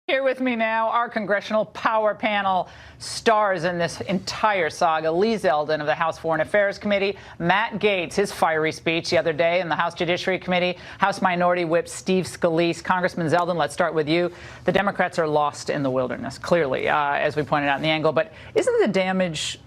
Here with me now, our congressional power panel stars in this entire saga. Lee Zeldin of the House Foreign Affairs Committee, Matt Gaetz, his fiery speech the other day in the House Judiciary Committee, House Minority Whip Steve Scalise. Congressman Zeldin, let's start with you. The Democrats are lost in the wilderness, clearly, as we pointed out in the angle. But isn't the damage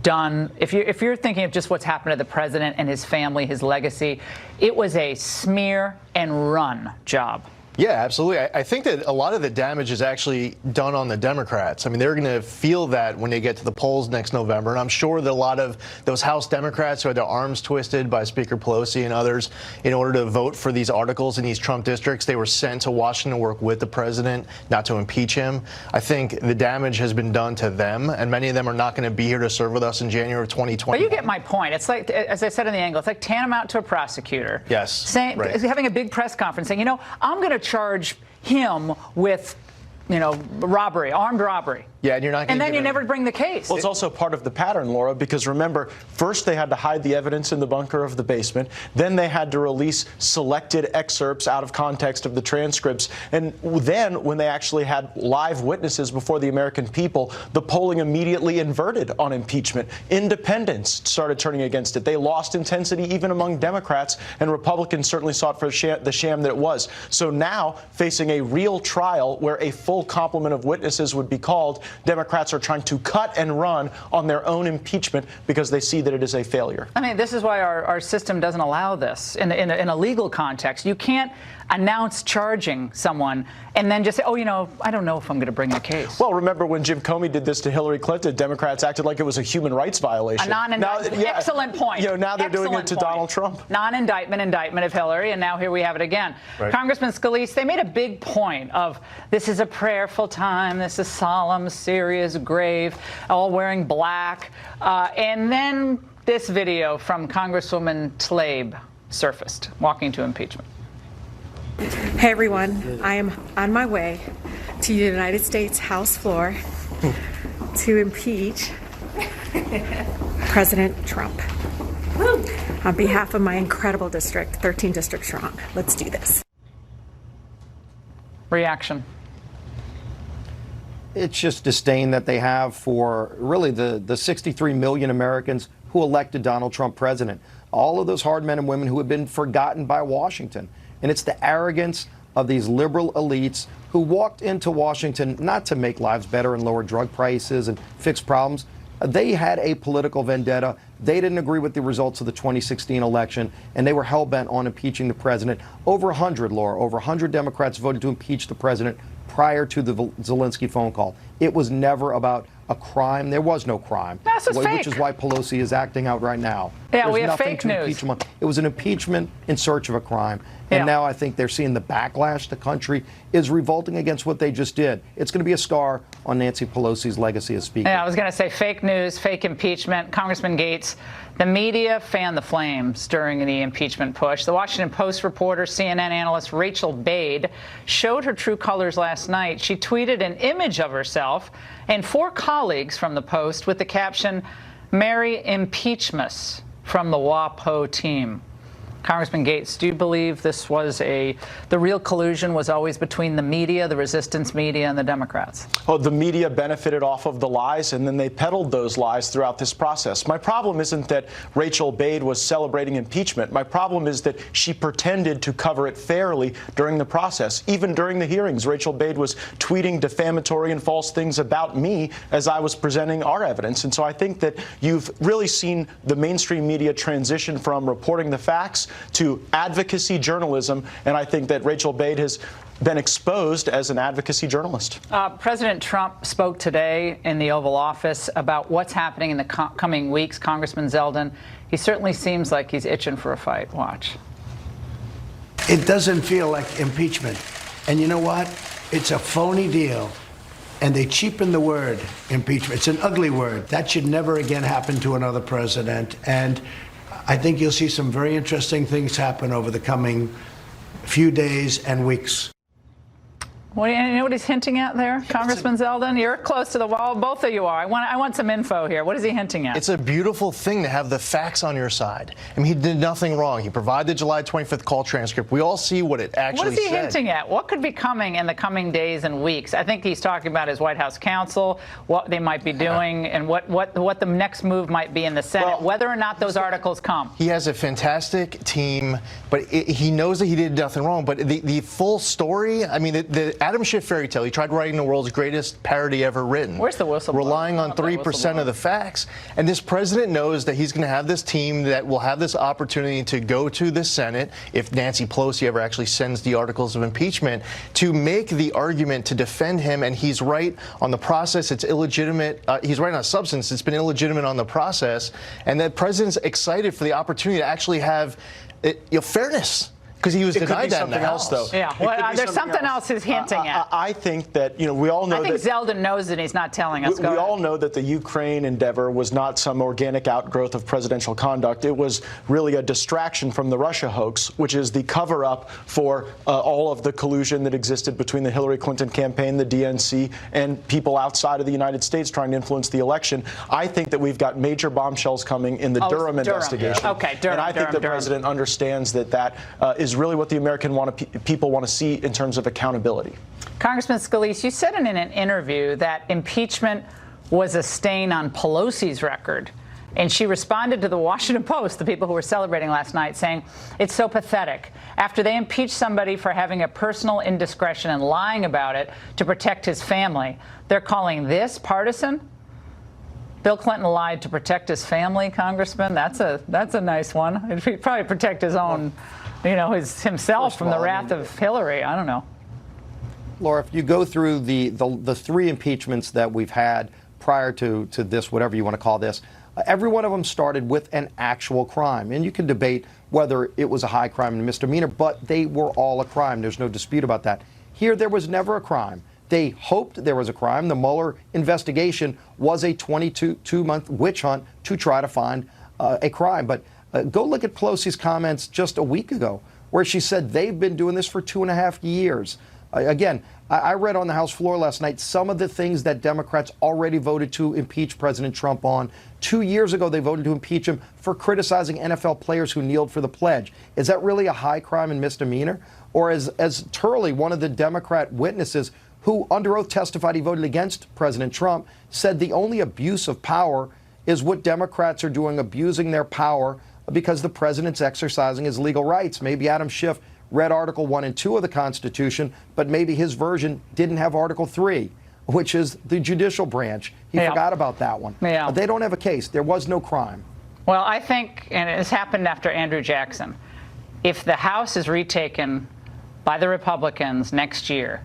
done, if you're thinking of just what's happened to the president and his family, his legacy, it was a smear and run job? Yeah, absolutely. I think that a lot of the damage is actually done on the Democrats. I mean, they're going to feel that when they get to the polls next November. And I'm sure that a lot of those House Democrats who had their arms twisted by Speaker Pelosi and others in order to vote for these articles in these Trump districts, they were sent to Washington to work with the president, not to impeach him. I think the damage has been done to them, and many of them are not going to be here to serve with us in January of 2020. But you get my point. It's like, as I said in the angle, it's like tantamount to a prosecutor. Yes. Saying, right. Having a big press conference saying, you know, I'm going to charge him with, robbery, armed robbery. Yeah, and you're not. And then you never bring the case. Well, it's also part of the pattern, Laura, because remember, first they had to hide the evidence in the bunker of the basement. Then they had to release selected excerpts out of context of the transcripts. And then when they actually had live witnesses before the American people, the polling immediately inverted on impeachment. Independents started turning against it. They lost intensity even among Democrats, and Republicans certainly saw it for the sham that it was. So now, facing a real trial where a full complement of witnesses would be called, Democrats are trying to cut and run on their own impeachment because they see that it is a failure. I mean, this is why our system doesn't allow this in a legal context. You can't announce charging someone and then just say, I don't know if I'm going to bring the case. Well, remember when Jim Comey did this to Hillary Clinton, Democrats acted like it was a human rights violation. A non-indictment. Excellent point. Now they're doing it to Donald Trump. Non-indictment, indictment of Hillary, and now here we have it again. Right. Congressman Scalise, they made a big point of this is a prayerful time, this is solemn, serious, grave, all wearing black. And then this video from Congresswoman Tlaib surfaced, walking to impeachment. Hey everyone, I am on my way to the United States House floor to impeach President Trump. On behalf of my incredible district, 13 districts strong, let's do this. Reaction. It's just disdain that they have for really the 63 million Americans who elected Donald Trump president. All of those hard men and women who have been forgotten by Washington. And it's the arrogance of these liberal elites who walked into Washington not to make lives better and lower drug prices and fix problems. They had a political vendetta. They didn't agree with the results of the 2016 election, and they were hell-bent on impeaching the president. Over 100, Laura, over 100 Democrats voted to impeach the president prior to the Zelensky phone call. It was never about a crime. There was no crime. That's just fake. Which is why Pelosi is acting out right now. Yeah, There's we have nothing fake to news. impeach him on. It was an impeachment in search of a crime. And now I think they're seeing the backlash. The country is revolting against what they just did. It's going to be a scar on Nancy Pelosi's legacy as Speaker. Yeah, I was going to say fake news, fake impeachment. Congressman Gaetz, the media fanned the flames during the impeachment push. The Washington Post reporter, CNN analyst Rachel Bade showed her true colors last night. She tweeted an image of herself and 4 colleagues from the Post with the caption, "Merry Impeachmas" from the WAPO team. Congressman Gaetz, do you believe this was the real collusion was always between the media, the resistance media, and the Democrats? Oh, the media benefited off of the lies, and then they peddled those lies throughout this process. My problem isn't that Rachel Bade was celebrating impeachment. My problem is that she pretended to cover it fairly during the process. Even during the hearings, Rachel Bade was tweeting defamatory and false things about me as I was presenting our evidence. And so I think that you've really seen the mainstream media transition from reporting the facts to advocacy journalism, and I think that Rachel Bade has been exposed as an advocacy journalist. President Trump spoke today in the Oval Office about what's happening in the coming weeks. Congressman Zeldin, he certainly seems like he's itching for a fight. Watch. It doesn't feel like impeachment. And you know what? It's a phony deal. And they cheapen the word impeachment. It's an ugly word. That should never again happen to another president. And I think you'll see some very interesting things happen over the coming few days and weeks. What, you know what he's hinting at there, Congressman Zeldin? You're close to the wall. Both of you are. I want some info here. What is he hinting at? It's a beautiful thing to have the facts on your side. I mean, he did nothing wrong. He provided the July 25th call transcript. We all see what it actually said. What is he hinting at? What could be coming in the coming days and weeks? I think he's talking about his White House counsel, what they might be doing, and what the next move might be in the Senate, whether or not those articles come. He has a fantastic team, but he knows that he did nothing wrong. But the full story, I mean, the Adam Schiff fairy tale, he tried writing the world's greatest parody ever written. Where's the whistleblower? Relying on 3% of the facts. And this president knows that he's going to have this team that will have this opportunity to go to the Senate, if Nancy Pelosi ever actually sends the articles of impeachment, to make the argument to defend him. And he's right on the process. It's illegitimate. He's right on substance. It's been illegitimate on the process. And the president's excited for the opportunity to actually have fairness. Because he was denied that in the House, though. Yeah, well, there's something else he's hinting at. I think that, we all know that. I think Zeldin knows and he's not telling us. We all know that the Ukraine endeavor was not some organic outgrowth of presidential conduct. It was really a distraction from the Russia hoax, which is the cover-up for all of the collusion that existed between the Hillary Clinton campaign, the DNC, and people outside of the United States trying to influence the election. I think that we've got major bombshells coming in the Durham investigation. Yeah. Okay, Durham. And I think the president understands that is really what the American people want to see in terms of accountability. Congressman Scalise, you said in an interview that impeachment was a stain on Pelosi's record. And she responded to the Washington Post, the people who were celebrating last night, saying, it's so pathetic. After they impeach somebody for having a personal indiscretion and lying about it to protect his family, they're calling this partisan? Bill Clinton lied to protect his family, Congressman? That's a nice one. He'd probably protect his own, himself from the wrath of Hillary. I don't know. Laura, if you go through the three impeachments that we've had prior to this, whatever you want to call this, every one of them started with an actual crime. And you can debate whether it was a high crime and misdemeanor, but they were all a crime. There's no dispute about that. Here, there was never a crime. They hoped there was a crime. The Mueller investigation was a 22-month witch hunt to try to find a crime. But go look at Pelosi's comments just a week ago, where she said they've been doing this for 2.5 years. Again, I read on the House floor last night some of the things that Democrats already voted to impeach President Trump on. 2 years ago, they voted to impeach him for criticizing NFL players who kneeled for the pledge. Is that really a high crime and misdemeanor? Or as Turley, one of the Democrat witnesses who under oath testified he voted against President Trump, said the only abuse of power is what Democrats are doing, abusing their power because the president's exercising his legal rights. Maybe Adam Schiff read Article 1 and 2 of the Constitution, but maybe his version didn't have Article 3, which is the judicial branch. He forgot about that one. Yeah. They don't have a case. There was no crime. Well, I think, and it's happened after Andrew Jackson, if the House is retaken by the Republicans next year,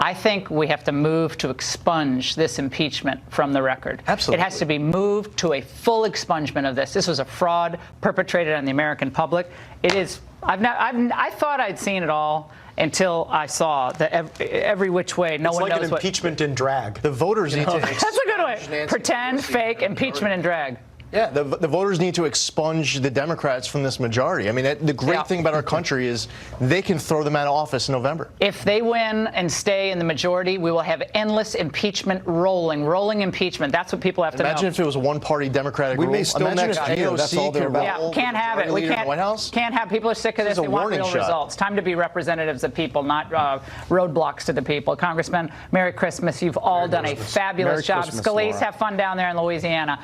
I think we have to move to expunge this impeachment from the record. Absolutely. It has to be moved to a full expungement of this. This was a fraud perpetrated on the American public. It is. I thought I'd seen it all until I saw that every which way. No it's one like knows an impeachment in drag. The voters need to. That's a good way. Pretend, fake, impeachment, and drag. Yeah, the voters need to expunge the Democrats from this majority. I mean, the great thing about our country is they can throw them out of office in November. If they win and stay in the majority, we will have endless impeachment rolling impeachment. That's what people have to know. Imagine if it was a one-party Democratic rule. We may still Imagine next if year. AOC That's all they're about. Yeah, can't have it. We can't have. People are sick of this. They want real results. Time to be representatives of people, not roadblocks to the people. Congressman, Merry Christmas. You've all done a fabulous job. Scalise, have fun down there in Louisiana.